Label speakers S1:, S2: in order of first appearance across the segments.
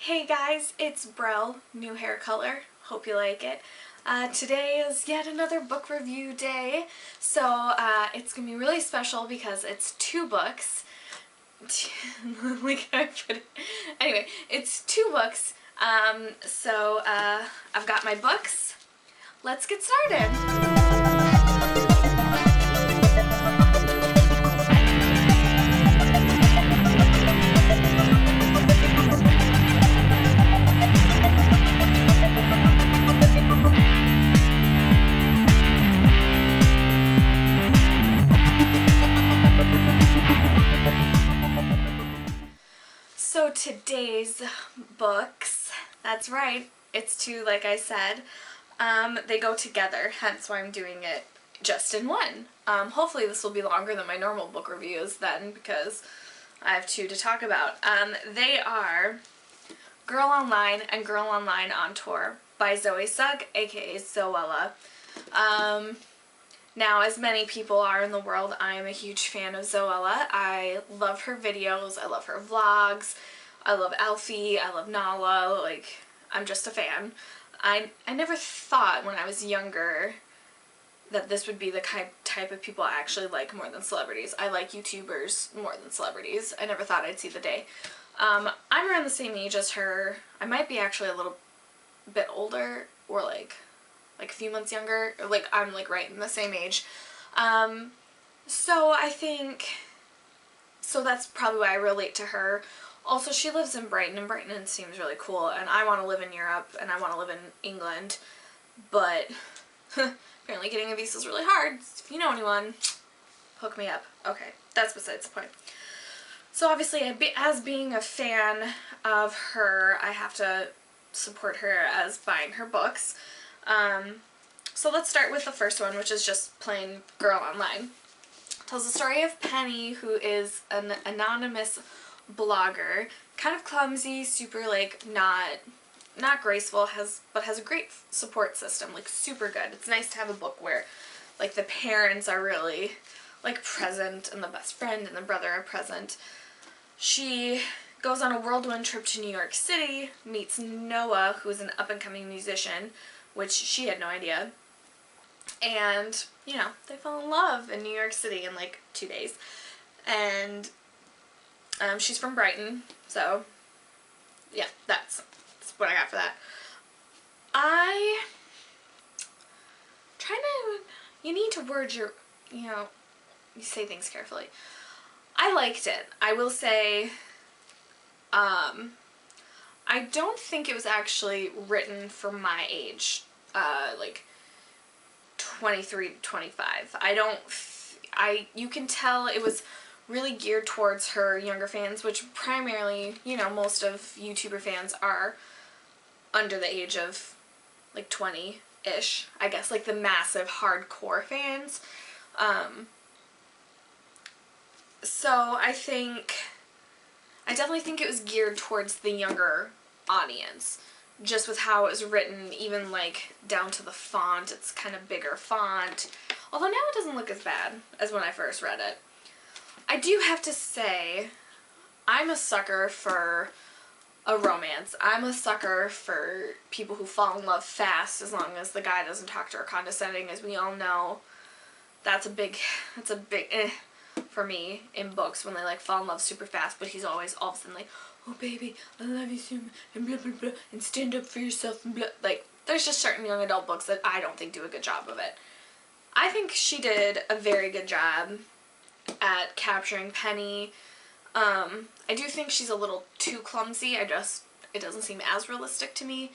S1: Hey guys, it's Brell, new hair color. Hope you like it. Today is yet another book review day, so it's gonna be really special because it's two books. Anyway, it's two books. I've got my books. Let's get started. So today's books, that's right, it's two, like I said. They go together, hence why I'm doing it just in one. Hopefully this will be longer than my normal book reviews then, because I have two to talk about. They are Girl Online and Girl Online on Tour by Xoxo, aka Zoella. Now, as many people are in the world, I am a huge fan of Zoella. I love her videos, I love her vlogs, I love Alfie, I love Nala, like, I'm just a fan. I never thought when I was younger that this would be the type of people I actually like more than celebrities. I like YouTubers more than celebrities. I never thought I'd see the day. I'm around the same age as her. I might be actually a little bit older, or like a few months younger, or like I'm like right in the same age. So I think, so that's probably why I relate to her. Also, she lives in Brighton, and Brighton seems really cool, and I want to live in Europe, and I want to live in England, but apparently getting a visa is really hard. If you know anyone, hook me up. Okay, that's besides the point. So obviously, as being a fan of her, I have to support her as buying her books. So let's start with the first one, which is just plain Girl Online. It tells the story of Penny, who is an anonymous blogger, kind of clumsy, super like not graceful, but has a great support system, like super good. It's nice to have a book where like the parents are really like present and the best friend and the brother are present. She goes on a whirlwind trip to New York City, meets Noah, who is an up-and-coming musician, which she had no idea, and, you know, they fall in love in New York City in like 2 days, and she's from Brighton, so yeah, that's what I got for that. You need to word your, you say things carefully. I liked it. I will say, I don't think it was actually written for my age, like 23 to 25. You can tell it was really geared towards her younger fans, which primarily, most of YouTuber fans are under the age of like 20-ish, I guess, like the massive hardcore fans. So I definitely think it was geared towards the younger audience, just with how it was written, even like down to the font. It's kind of bigger font, although now it doesn't look as bad as when I first read it. I do have to say, I'm a sucker for a romance. I'm a sucker for people who fall in love fast, as long as the guy doesn't talk to her condescending. As we all know, that's a big for me in books, when they like fall in love super fast, but he's always all of a sudden like, oh baby, I love you so much, and blah blah blah, and stand up for yourself, and blah. Like, there's just certain young adult books that I don't think do a good job of it. I think she did a very good job at capturing Penny. I do think she's a little too clumsy. It doesn't seem as realistic to me.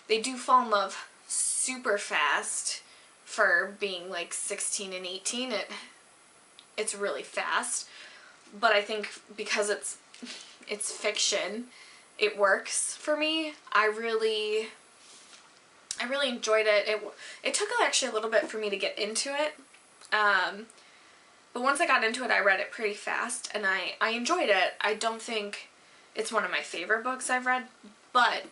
S1: They do fall in love super fast for being like 16 and 18. It's really fast, but I think because it's fiction, it works for me. I really enjoyed it. It took actually a little bit for me to get into it, but once I got into it, I read it pretty fast, and I enjoyed it. I don't think it's one of my favorite books I've read, but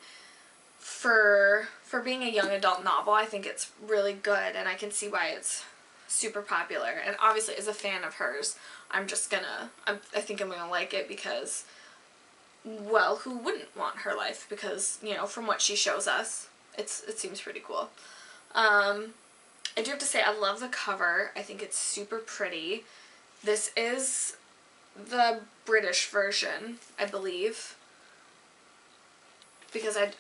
S1: for being a young adult novel, I think it's really good, and I can see why it's super popular. And obviously, as a fan of hers, I think I'm gonna like it, because well, who wouldn't want her life? Because, you know, from what she shows us, it seems pretty cool. I do have to say, I love the cover. I think it's super pretty. This is the British version, I believe. Because I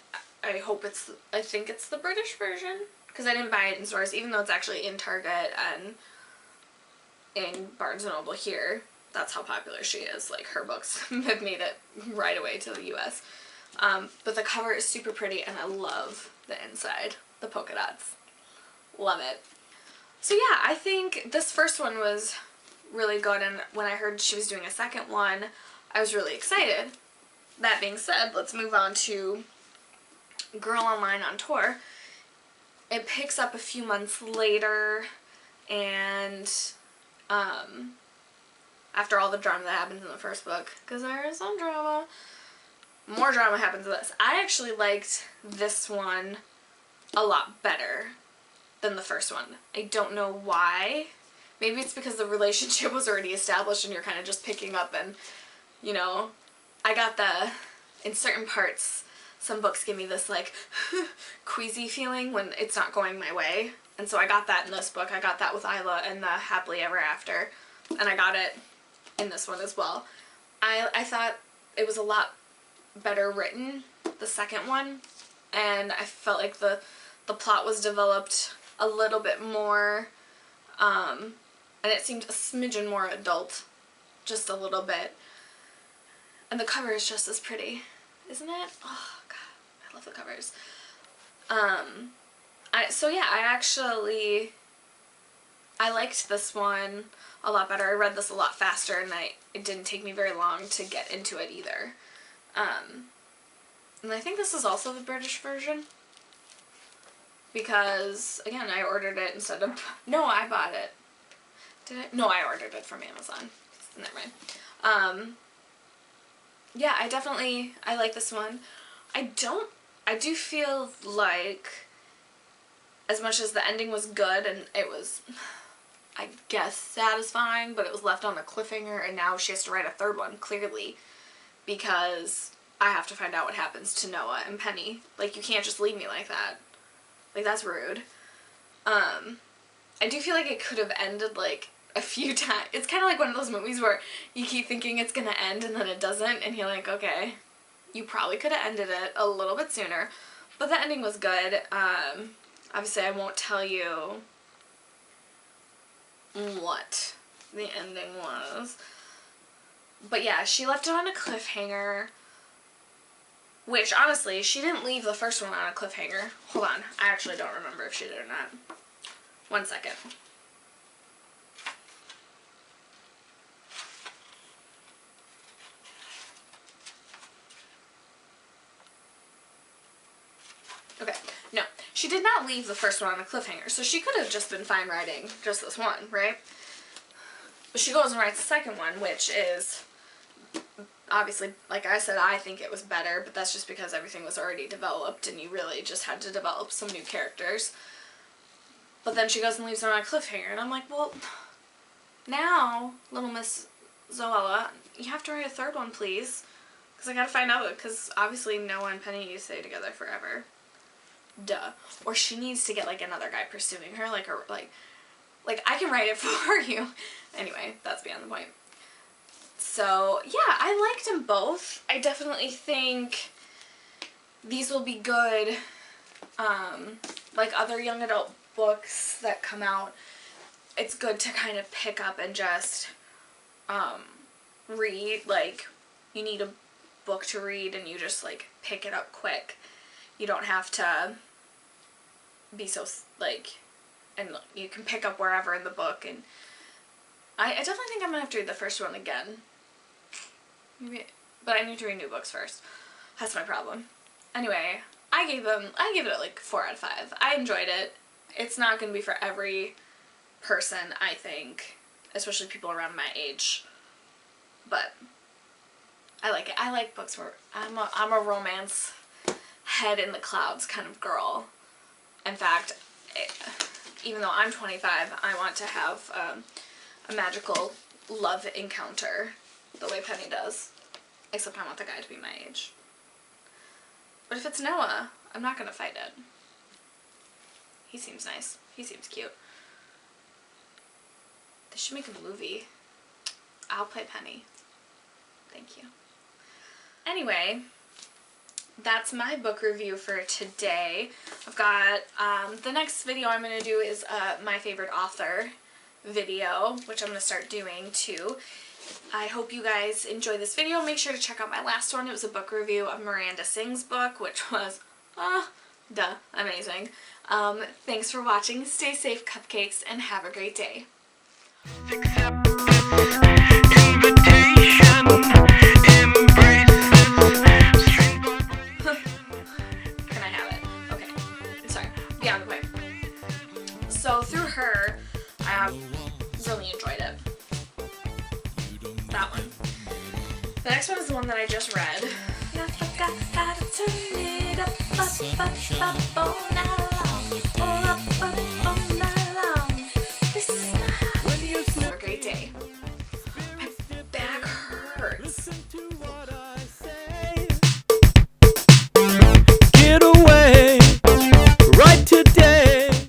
S1: think it's the British version. Because I didn't buy it in stores, even though it's actually in Target and in Barnes & Noble here. That's how popular she is. Like, her books have made it right away to the US. But the cover is super pretty, and I love the inside. The polka dots. Love it. So yeah, I think this first one was really good, and when I heard she was doing a second one, I was really excited. That being said, let's move on to Girl Online on Tour. It picks up a few months later, and after all the drama that happens in the first book, because there is some drama, more drama happens in this. I actually liked this one a lot better than the first one. I don't know why. Maybe it's because the relationship was already established and you're kind of just picking up and, you know, I got in certain parts, some books give me this, like, queasy feeling when it's not going my way. And so I got that in this book. I got that with Isla and the Happily Ever After. And I got it in this one as well. I thought it was a lot better written, the second one. And I felt like the plot was developed a little bit more, and it seemed a smidgen more adult, just a little bit. And the cover is just as pretty, isn't it? Oh god, I love the covers. So yeah, I liked this one a lot better. I read this a lot faster, and it didn't take me very long to get into it either. And I think this is also the British version. Because, again, I ordered it instead of... No, I bought it. Did I? No, I ordered it from Amazon. Never mind. Yeah, I like this one. I do feel like, as much as the ending was good and it was, I guess, satisfying, but it was left on a cliffhanger, and now she has to write a third one, clearly, because I have to find out what happens to Noah and Penny. Like, you can't just leave me like that. Like, that's rude. I do feel like it could have ended, like, a few times. It's kind of like one of those movies where you keep thinking it's gonna end and then it doesn't, and you're like, okay, you probably could have ended it a little bit sooner. But the ending was good. Obviously, I won't tell you what the ending was. But yeah, she left it on a cliffhanger. Which, honestly, she didn't leave the first one on a cliffhanger. Hold on. I actually don't remember if she did or not. 1 second. Okay. No. She did not leave the first one on a cliffhanger, so she could have just been fine writing just this one, right? But she goes and writes the second one, which is... Obviously, like I said, I think it was better, but that's just because everything was already developed and you really just had to develop some new characters. But then she goes and leaves it on a cliffhanger, and I'm like, well, now, little Miss Zoella, you have to write a third one, please. Because I gotta find out, because obviously Noah and Penny need to stay together forever. Duh. Or she needs to get, like, another guy pursuing her, like, I can write it for you. Anyway, that's beyond the point. So, yeah, I liked them both. I definitely think these will be good, like other young adult books that come out. It's good to kind of pick up and just read. Like, you need a book to read and you just, like, pick it up quick. You don't have to be so, like, and you can pick up wherever in the book. And I definitely think I'm going to have to read the first one again. Maybe, but I need to read new books first. That's my problem. Anyway, I gave it like 4 out of 5. I enjoyed it. It's not going to be for every person, I think, especially people around my age. But I like it. I like books where I'm a romance head in the clouds kind of girl. In fact, even though I'm 25, I want to have a magical love encounter the way Penny does. Except I want the guy to be my age. But if it's Noah, I'm not gonna fight it. He seems nice. He seems cute. They should make a movie. I'll play Penny. Thank you. Anyway, that's my book review for today. I've got, the next video I'm going to do is my favorite author video, which I'm going to start doing too. I hope you guys enjoy this video. Make sure to check out my last one. It was a book review of Miranda Singh's book, which was, amazing. Thanks for watching. Stay safe, cupcakes, and have a great day. Accept this invitation, embrace this string vibration. Can I have it? Okay. Sorry. Get out of the way. So through her, I really enjoyed it. That one. The next one is the one that I just read. I forgot how to turn it up, now.